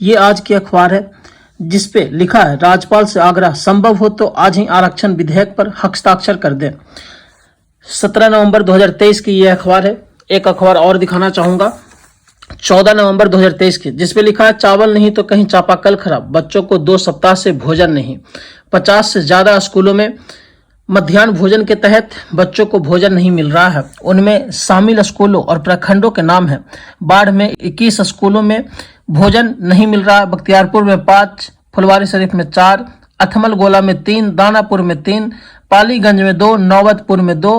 ये आज की अखबार है जिसपे लिखा है राज्यपाल से आग्रह, संभव हो तो आज ही आरक्षण विधेयक पर हस्ताक्षर कर दें। 17 नवंबर 2023 की ये अखबार है। एक अखबार और दिखाना चाहूंगा 14 नवंबर 2023 की, जिसपे लिखा है चावल नहीं तो कहीं चापाकल खराब, बच्चों को 2 सप्ताह से भोजन नहीं। 50 से ज्यादा स्कूलों में मध्याह्न भोजन के तहत बच्चों को भोजन नहीं मिल रहा है। उनमें शामिल स्कूलों और प्रखंडों के नाम है। बाढ़ में 21 स्कूलों में भोजन नहीं मिल रहा। बख्तियारपुर में 5, फुलवारी शरीफ में 4, अथमल गोला में 3, दानापुर में 3, पालीगंज में 2, नौबतपुर में 2,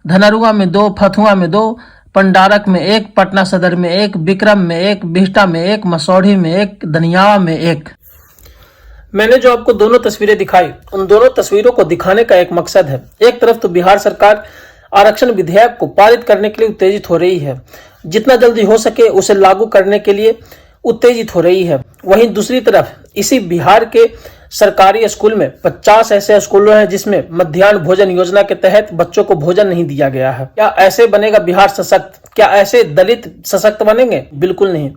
धनरुआ में 2, फथुआ में 2, पंडारक में 1, पटना सदर में 1, विक्रम में 1, बिहटा में 1, मसौढ़ी में 1, दनियावा में 1। मैंने जो आपको दोनों तस्वीरें दिखाई, उन दोनों तस्वीरों को दिखाने का एक मकसद है। एक तरफ तो बिहार सरकार आरक्षण विधेयक को पारित करने के लिए उत्तेजित हो रही है, जितना जल्दी हो सके उसे लागू करने के लिए उत्तेजित हो रही है। वहीं दूसरी तरफ इसी बिहार के सरकारी स्कूल में 50 ऐसे स्कूलों हैं जिसमें मध्याह्न भोजन योजना के तहत बच्चों को भोजन नहीं दिया गया है। क्या ऐसे बनेगा बिहार सशक्त? क्या ऐसे दलित सशक्त बनेंगे? बिल्कुल नहीं।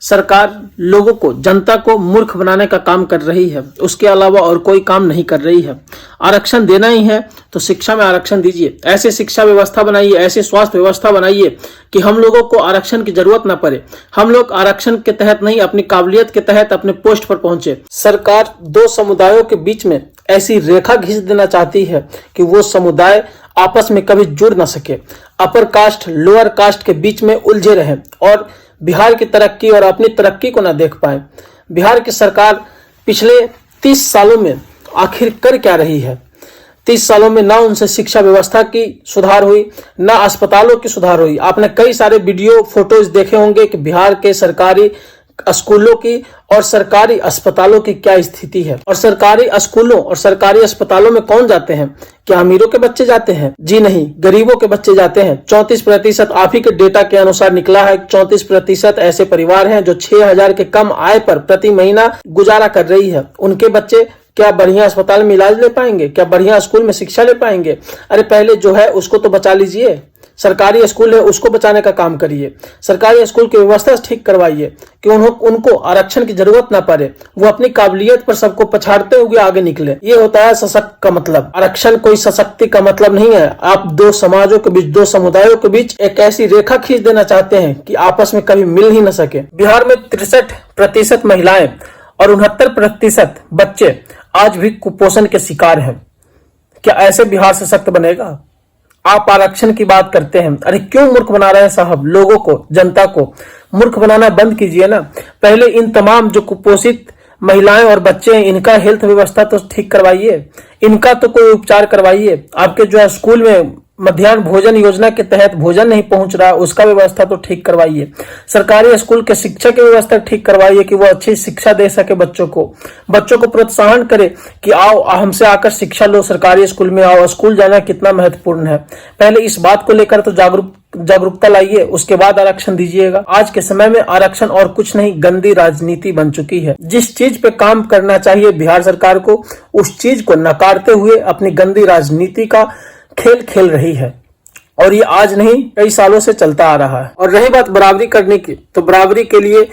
सरकार लोगों को, जनता को मूर्ख बनाने का काम कर रही है, उसके अलावा और कोई काम नहीं कर रही है। आरक्षण देना ही है तो शिक्षा में आरक्षण दीजिए, ऐसी शिक्षा व्यवस्था बनाइए, ऐसी स्वास्थ्य व्यवस्था बनाइए कि हम लोगों को आरक्षण की जरूरत ना पड़े। हम लोग आरक्षण के तहत नहीं, अपनी काबिलियत के तहत अपने पोस्ट पर पहुंचे। सरकार 2 समुदायों के बीच में ऐसी रेखा खींच देना चाहती है कि वो समुदाय आपस में कभी जुड़ ना सके, अपर कास्ट लोअर कास्ट के बीच में उलझे रहे और बिहार की तरक्की और अपनी तरक्की को ना देख पाए। बिहार की सरकार पिछले 30 सालों में आखिर कर क्या रही है? 30 सालों में ना उनसे शिक्षा व्यवस्था की सुधार हुई, ना अस्पतालों की सुधार हुई। आपने कई सारे वीडियो फोटोज देखे होंगे कि बिहार के सरकारी स्कूलों की और सरकारी अस्पतालों की क्या स्थिति है। और सरकारी स्कूलों और सरकारी अस्पतालों में कौन जाते हैं? क्या अमीरों के बच्चे जाते हैं? जी नहीं, गरीबों के बच्चे जाते हैं। 34% आप ही के डेटा के अनुसार निकला है। 34% ऐसे परिवार हैं जो 6000 के कम आय पर प्रति महीना गुजारा कर रही है। उनके बच्चे क्या बढ़िया अस्पताल में इलाज ले पाएंगे? क्या बढ़िया स्कूल में शिक्षा ले पाएंगे? अरे पहले जो है उसको तो बचा लीजिए। सरकारी स्कूल है उसको बचाने का काम करिए। सरकारी स्कूल की व्यवस्था ठीक करवाइए कि उनको आरक्षण की जरूरत ना पड़े। वो अपनी काबिलियत पर सबको पछाड़ते हुए आगे निकले। ये होता है सशक्त का मतलब। आरक्षण कोई सशक्ति का मतलब नहीं है। आप 2 समाजों के बीच, 2 समुदायों के बीच एक ऐसी रेखा खींच देना चाहते हैं कि आपस में कभी मिल ही न सके। बिहार में 63% महिलाएं और 69% बच्चे आज भी कुपोषण के शिकार हैं। क्या ऐसे बिहार सशक्त बनेगा? आप आरक्षण की बात करते हैं। अरे क्यों मूर्ख बना रहे हैं साहब? लोगों को, जनता को मूर्ख बनाना बंद कीजिए ना। पहले इन तमाम जो कुपोषित महिलाएं और बच्चे हैं, इनका हेल्थ व्यवस्था तो ठीक करवाइए, इनका तो कोई उपचार करवाइए। आपके जो है स्कूल में मध्याह्न भोजन योजना के तहत भोजन नहीं पहुंच रहा, उसका व्यवस्था तो ठीक करवाइए। सरकारी स्कूल के शिक्षक की व्यवस्था ठीक करवाइए कि वो अच्छी शिक्षा दे सके बच्चों को प्रोत्साहन करे कि आओ हमसे आकर शिक्षा लो, सरकारी स्कूल में आओ। स्कूल जाना कितना महत्वपूर्ण है, पहले इस बात को लेकर तो जागरूकता लाइए, उसके बाद आरक्षण दीजिएगा। आज के समय में आरक्षण और कुछ नहीं, गंदी राजनीति बन चुकी है। जिस चीज पे काम करना चाहिए बिहार सरकार को, उस चीज को नकारते हुए अपनी गंदी राजनीति का खेल खेल रही है। और ये आज नहीं, कई सालों से चलता आ रहा है। और रही बात बराबरी करने की, तो बराबरी के लिए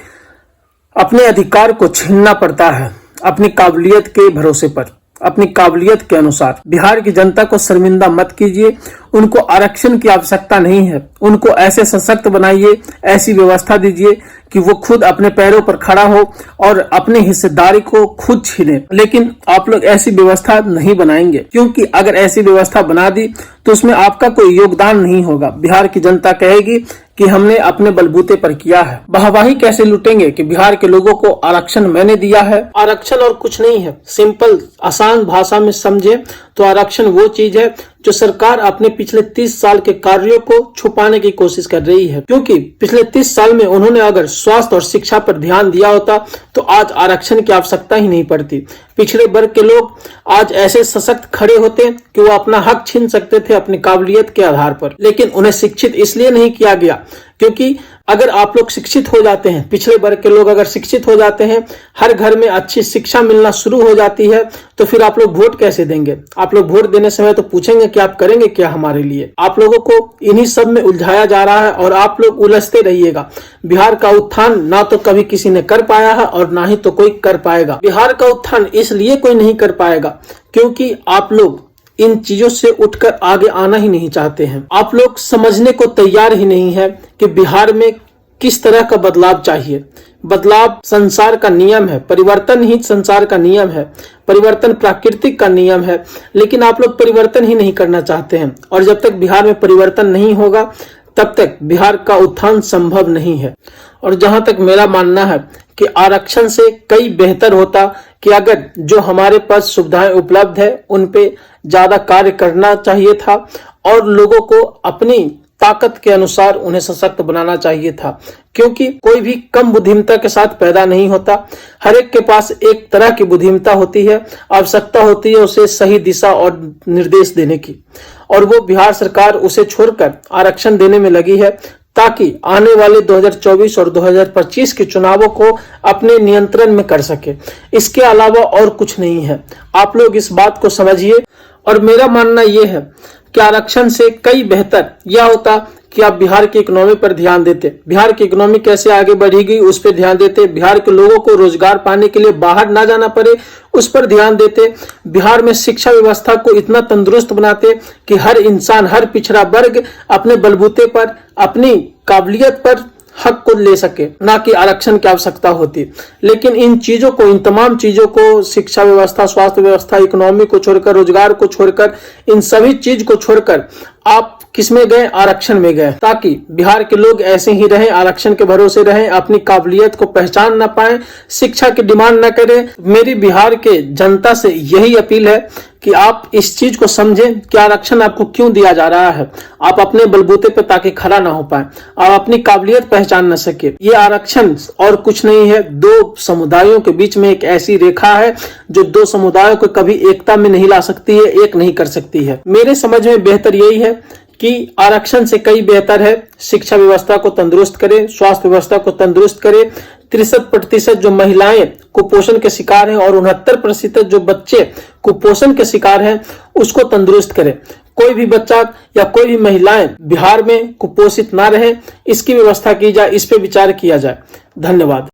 अपने अधिकार को छीनना पड़ता है अपनी काबिलियत के भरोसे पर, अपनी काबिलियत के अनुसार। बिहार की जनता को शर्मिंदा मत कीजिए। उनको आरक्षण की आवश्यकता नहीं है। उनको ऐसे सशक्त बनाइए, ऐसी व्यवस्था दीजिए कि वो खुद अपने पैरों पर खड़ा हो और अपनी हिस्सेदारी को खुद छीने। लेकिन आप लोग ऐसी व्यवस्था नहीं बनाएंगे, क्योंकि अगर ऐसी व्यवस्था बना दी तो उसमें आपका कोई योगदान नहीं होगा। बिहार की जनता कहेगी कि हमने अपने बलबूते पर किया है। वाहवाही कैसे लूटेंगे कि बिहार के लोगों को आरक्षण मैंने दिया है? आरक्षण और कुछ नहीं है। सिंपल आसान भाषा में समझे तो आरक्षण वो चीज है जो सरकार अपने पिछले 30 साल के कार्यों को छुपाने की कोशिश कर रही है। क्योंकि पिछले 30 साल में उन्होंने अगर स्वास्थ्य और शिक्षा पर ध्यान दिया होता तो आज आरक्षण की आवश्यकता ही नहीं पड़ती। पिछड़े वर्ग के लोग आज ऐसे सशक्त खड़े होते कि वो अपना हक छीन सकते थे अपनी काबिलियत के आधार पर। लेकिन उन्हें शिक्षित इसलिए नहीं किया गया क्योंकि अगर आप लोग शिक्षित हो जाते हैं, पिछड़े वर्ग के लोग अगर शिक्षित हो जाते हैं, हर घर में अच्छी शिक्षा मिलना शुरू हो जाती है, तो फिर आप लोग वोट कैसे देंगे? आप लोग वोट देने समय तो पूछेंगे कि आप करेंगे क्या हमारे लिए। आप लोगों को इन्हीं सब में उलझाया जा रहा है और आप लोग उलझते रहिएगा। बिहार का उत्थान ना तो कभी किसी ने कर पाया है और ना ही तो कोई कर पाएगा। बिहार का उत्थान इसलिए कोई नहीं कर पाएगा क्योंकि आप लोग इन चीजों से उठकर आगे आना ही नहीं चाहते हैं। आप लोग समझने को तैयार ही नहीं है कि बिहार में किस तरह का बदलाव चाहिए। बदलाव संसार का नियम है, परिवर्तन ही संसार का नियम है, परिवर्तन प्राकृतिक का नियम है, लेकिन आप लोग परिवर्तन ही नहीं करना चाहते हैं। और जब तक बिहार में परिवर्तन नहीं होगा तब तक बिहार का उत्थान संभव नहीं है। और जहां तक मेरा मानना है कि आरक्षण से कई बेहतर होता कि अगर जो हमारे पास सुविधाएं उपलब्ध है उन पे ज्यादा कार्य करना चाहिए था और लोगों को अपनी ताकत के अनुसार उन्हें सशक्त बनाना चाहिए था, क्योंकि कोई भी कम बुद्धिमत्ता के साथ पैदा नहीं होता। हर एक के पास एक तरह की बुद्धिमत्ता होती है, आवश्यकता होती है उसे सही दिशा और निर्देश देने की, और वो बिहार सरकार उसे छोड़कर आरक्षण देने में लगी है ताकि आने वाले 2024 और 2025 के चुनावों को अपने नियंत्रण में कर सके। इसके अलावा और कुछ नहीं है। आप लोग इस बात को समझिए। और मेरा मानना यह है कि आरक्षण से कई बेहतर यह होता कि आप बिहार की इकोनॉमी पर ध्यान देते, बिहार की इकोनॉमी कैसे आगे बढ़ेगी उस पर ध्यान देते, बिहार के लोगों को रोजगार पाने के लिए बाहर ना जाना पड़े उस पर ध्यान देते, बिहार में शिक्षा व्यवस्था को इतना तंदुरुस्त बनाते कि हर इंसान, हर पिछड़ा वर्ग अपने बलबूते पर, अपनी काबिलियत पर हक को ले सके, ना कि आरक्षण की आवश्यकता होती। लेकिन इन चीजों को, इन तमाम चीजों को, शिक्षा व्यवस्था, स्वास्थ्य व्यवस्था, इकोनॉमी को छोड़कर, रोजगार को छोड़कर, इन सभी चीज को छोड़कर आप किसमें गए? आरक्षण में गए, ताकि बिहार के लोग ऐसे ही रहें, आरक्षण के भरोसे रहें, अपनी काबिलियत को पहचान ना पाए, शिक्षा की डिमांड ना करें। मेरी बिहार के जनता से यही अपील है कि आप इस चीज को समझें कि आरक्षण आपको क्यों दिया जा रहा है। आप अपने बलबूते पे ताकि खड़ा ना हो पाए, आप अपनी काबिलियत पहचान न सके। ये आरक्षण और कुछ नहीं है, दो समुदायों के बीच में एक ऐसी रेखा है जो दो समुदायों को कभी एकता में नहीं ला सकती है, एक नहीं कर सकती है। मेरे समझ में बेहतर यही है कि आरक्षण से कई बेहतर है शिक्षा व्यवस्था को तंदुरुस्त करे, स्वास्थ्य व्यवस्था को तंदुरुस्त करे। 63% जो महिलाएं कुपोषण के शिकार हैं और 69% जो बच्चे कुपोषण के शिकार हैं उसको तंदुरुस्त करे। कोई भी बच्चा या कोई भी महिलाएं बिहार में कुपोषित ना रहे, इसकी व्यवस्था की जाए, इस पे विचार किया जाए। धन्यवाद।